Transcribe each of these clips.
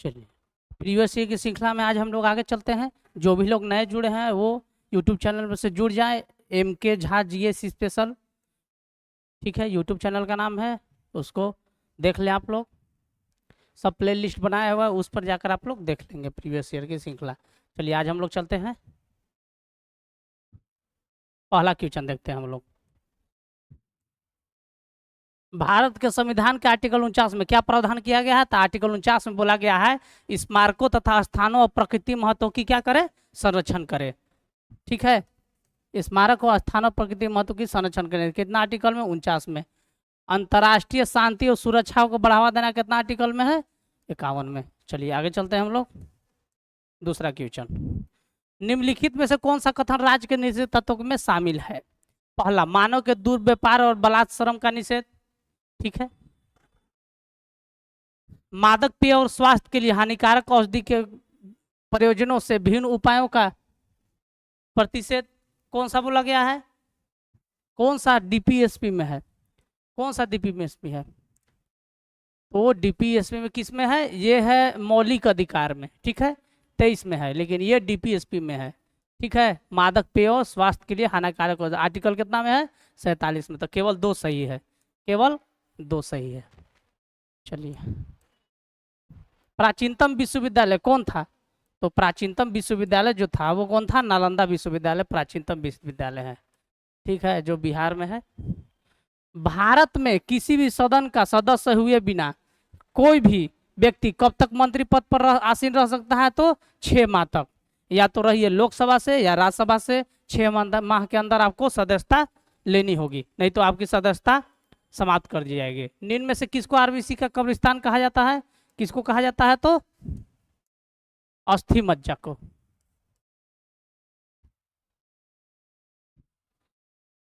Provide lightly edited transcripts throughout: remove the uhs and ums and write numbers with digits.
चलिए, previous year की श्रृंखला में आज हम लोग आगे चलते हैं। जो भी लोग नए जुड़े हैं वो यूट्यूब चैनल में से जुड़ जाएं, MK झा GS स्पेशल, ठीक है, यूट्यूब चैनल का नाम है, उसको देख लें आप लोग। सब प्ले लिस्ट बनाया हुआ है, उस पर जाकर आप लोग देख लेंगे प्रीवियस ईयर की श्रृंखला। चलिए आज हम लोग चलते हैं, पहला क्वेश्चन देखते हैं हम लोग। भारत के संविधान के आर्टिकल 49 में क्या प्रावधान किया गया है? तो आर्टिकल 49 में बोला गया है स्मारकों तथा स्थानों और प्रकृति महत्वों की क्या करे? संरक्षण करे। ठीक है, स्मारक और स्थानों प्रकृति महत्व की संरक्षण करें। कितना आर्टिकल में? 49 में। अंतर्राष्ट्रीय शांति और सुरक्षा को बढ़ावा देना कितना आर्टिकल में है? 51 में। चलिए आगे चलते हैं हम लोग, दूसरा क्वेश्चन। निम्नलिखित में से कौन सा कथन राज्य के निषेध तत्वों में शामिल है? पहला, मानव के दुर्व्यापार और बलात्श्रम का निषेध, ठीक है। मादक पेय और स्वास्थ्य के लिए हानिकारक औषधि के प्रयोजनों से भिन्न उपायों का प्रतिषेध कौन सा बोला गया है? कौन सा DPSP में है? कौन सा DPSP है? तो DPSP में किस में है? ये है मौलिक अधिकार में, ठीक है, 23 में है, लेकिन ये DPSP में है, ठीक है। मादक पेय और स्वास्थ्य के लिए हानिकारक आर्टिकल कितना में है? 47 में। तो केवल 2 सही है, केवल 2 सही है। चलिए, प्राचीनतम विश्वविद्यालय कौन था? तो प्राचीनतम विश्वविद्यालय जो था वो कौन था? नालंदा विश्वविद्यालय प्राचीनतम विश्वविद्यालय है, ठीक है, जो बिहार में है। भारत में किसी भी सदन का सदस्य हुए बिना कोई भी व्यक्ति कब तक मंत्री पद पर आसीन रह सकता है? तो 6 माह तक, या तो रहिए लोकसभा से या राज्यसभा से। 6 माह के अंदर आपको सदस्यता लेनी होगी, नहीं तो आपकी सदस्यता समाप्त कर दी जाएगी। निम्न में से किसको RBC का कब्रिस्तान कहा जाता है? किसको कहा जाता है? तो अस्थि मज्जा को।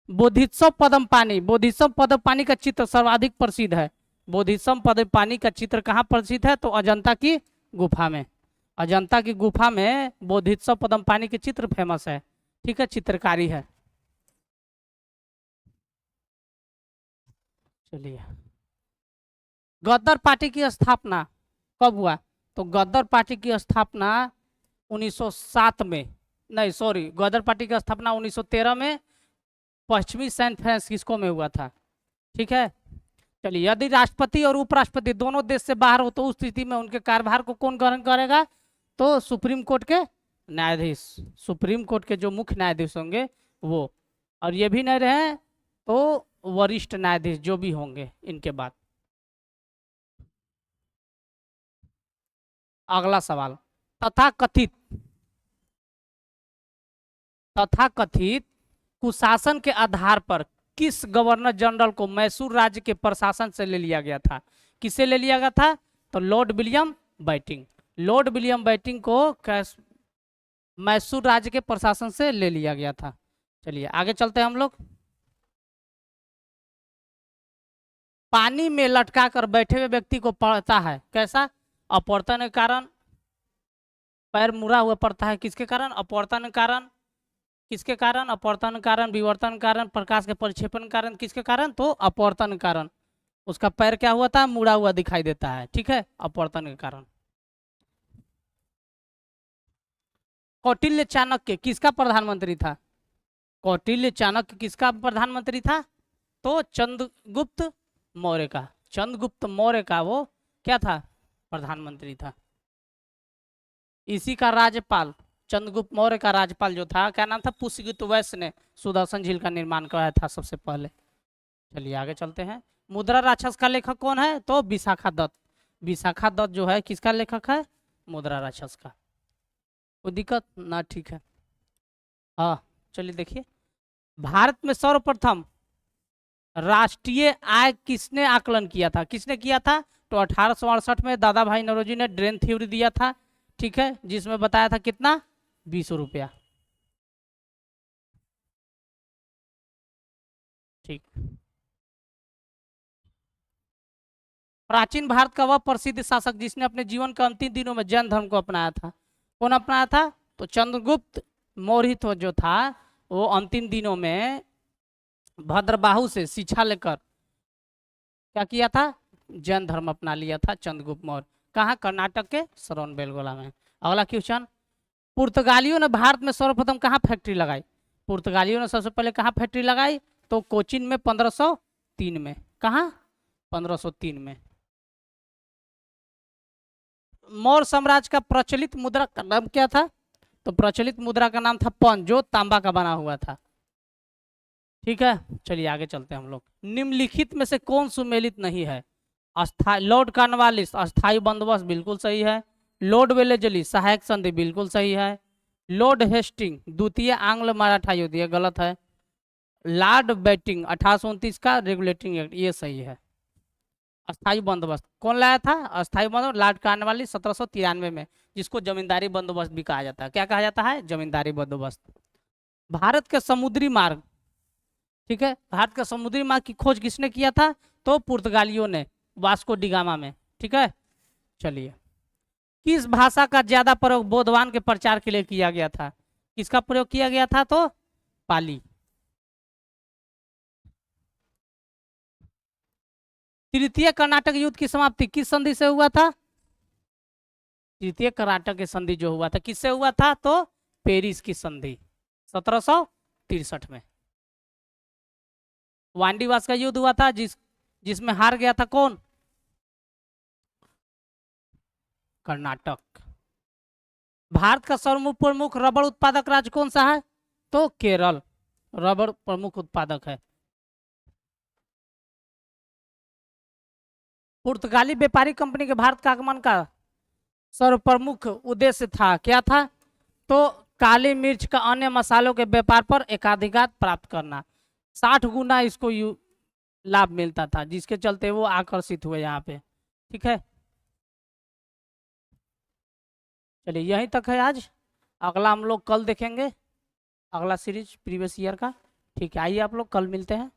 बोधिसत्व पद्मपानी, बोधिसत्व पद्मपानी का चित्र सर्वाधिक प्रसिद्ध है। बोधिसत्व पद्मपानी का चित्र कहाँ प्रसिद्ध है? तो अजंता की गुफा में। अजंता की गुफा में बोधिसत्व पद्मपानी के चित्र फेमस है, ठीक है, चित्रकारी है। चलिए, गदर पार्टी की स्थापना कब हुआ? तो गदर पार्टी की स्थापना 1907 में, नहीं सॉरी, गदर पार्टी की स्थापना 1913 में पश्चिमी सैन फ्रांसिस्को में हुआ था, ठीक है। चलिए, यदि राष्ट्रपति और उपराष्ट्रपति दोनों देश से बाहर हो तो उस स्थिति में उनके कार्यभार को कौन ग्रहण करेगा? तो सुप्रीम कोर्ट के न्यायाधीश, सुप्रीम कोर्ट के जो मुख्य न्यायाधीश होंगे वो, और ये भी नहीं रहे तो वरिष्ठ न्यायाधीश जो भी होंगे इनके बाद। अगला सवाल, तथाकथित कुशासन के आधार पर किस गवर्नर जनरल को मैसूर राज्य के प्रशासन से ले लिया गया था? किससे ले लिया गया था? तो Lord William Bentinck. Lord William Bentinck को मैसूर राज्य के प्रशासन से ले लिया गया था। चलिए आगे चलते हैं हम लोग। पानी में लटका कर बैठे हुए व्यक्ति को पड़ता है कैसा? अपवर्तन के कारण, पैर मुड़ा हुआ पड़ता है, किसके कारण? अपवर्तन के कारण। किसके कारण? अपवर्तन कारण, विवर्तन कारण, प्रकाश के परिक्षेपण कारण, किसके कारण? तो अपवर्तन कारण। उसका पैर क्या हुआ था? मुड़ा हुआ दिखाई देता है, ठीक है, अपवर्तन के कारण। कौटिल्य चाणक्य किसका प्रधानमंत्री था? कौटिल्य चाणक्य किसका प्रधानमंत्री था? तो चंद्रगुप्त मौर्य का। चंद्रगुप्त मौर्य का वो क्या था? प्रधानमंत्री था। इसी का राज्यपाल, चंद्रगुप्त मौर्य का राज्यपाल जो था, क्या नाम था? पुष्यगुप्त वैश्य ने सुदर्शन झील का निर्माण कराया था सबसे पहले। चलिए आगे चलते हैं। मुद्रा राक्षस का लेखक कौन है? तो विशाखा दत्त। विशाखा दत्त जो है किसका लेखक है? मुद्रा राक्षस का। कोई दिक्कत ना? ठीक है, हाँ। चलिए देखिए, भारत में सर्वप्रथम राष्ट्रीय आय किसने आकलन किया था? किसने किया था? तो 1868 में दादा भाई नौरोजी ने ड्रेन थ्योरी दिया था, ठीक है, जिसमें बताया था कितना? 20 रुपया, ठीक। प्राचीन भारत का वह प्रसिद्ध शासक जिसने अपने जीवन के अंतिम दिनों में जैन धर्म को अपनाया था, कौन अपनाया था? तो चंद्रगुप्त मौर्य तो जो था वो अंतिम दिनों में भद्रबाहु से शिक्षा लेकर क्या किया था? जैन धर्म अपना लिया था चंद्रगुप्त मौर्य। कहाँ? कर्नाटक के श्रवणबेलगोला में। अगला क्वेश्चन, पुर्तगालियों ने भारत में सर्वप्रथम कहाँ फैक्ट्री लगाई? पुर्तगालियों ने सबसे पहले कहाँ फैक्ट्री लगाई? तो कोचीन में 1503 में। कहाँ? 1503 में। मौर्य साम्राज्य का प्रचलित मुद्रा का नाम क्या था? तो प्रचलित मुद्रा का नाम था पन, जो तांबा का बना हुआ था। ठीक है, चलिए आगे चलते हैं हम लोग। निम्नलिखित में से कौन सुमेलित नहीं है? अस्थाई लॉर्ड कॉर्नवालिस अस्थाई बंदोबस्त बिल्कुल सही है। लॉर्ड वेलेजली सहायक संधि बिल्कुल सही है। लॉर्ड हेस्टिंग द्वितीय आंग्ल मराठा युद्ध ये गलत है। लॉर्ड बैटिंग 1829 का रेगुलेटिंग एक्ट ये सही है। अस्थाई बंदोबस्त कौन लाया था? अस्थाई बंदोबस्त लॉर्ड कॉर्नवालिस 1793 में, जिसको जमींदारी बंदोबस्त भी कहा जाता है। क्या कहा जाता है? जमींदारी बंदोबस्त। भारत के समुद्री मार्ग, ठीक है, भारत का समुद्री मार्ग की खोज किसने किया था? तो पुर्तगालियों ने, वास्को डिगामा में। ठीक है, चलिए। किस भाषा का ज्यादा प्रयोग बौद्धवान के प्रचार के लिए किया गया था? किसका प्रयोग किया गया था? तो पाली। तृतीय कर्नाटक युद्ध की समाप्ति किस संधि से हुआ था? तृतीय कर्नाटक की संधि जो हुआ था किससे हुआ था? तो पेरिस की संधि 1763 में। वांडीवास का युद्ध हुआ था जिसमें हार गया था कौन? कर्नाटक। भारत का सर्वप्रमुख रबड़ उत्पादक राज्य कौन सा है? तो केरल रबड़ प्रमुख उत्पादक है। पुर्तगाली व्यापारी कंपनी के भारत का आगमन का सर्वप्रमुख उद्देश्य था, क्या था? तो काली मिर्च का अन्य मसालों के व्यापार पर एकाधिकार प्राप्त करना। 60 गुना इसको लाभ मिलता था, जिसके चलते वो आकर्षित हुए यहाँ पे। ठीक है, चलिए यहीं तक है आज। अगला हम लोग कल देखेंगे, अगला सीरीज प्रीवियस ईयर का। ठीक है, आइए आप लोग कल मिलते हैं।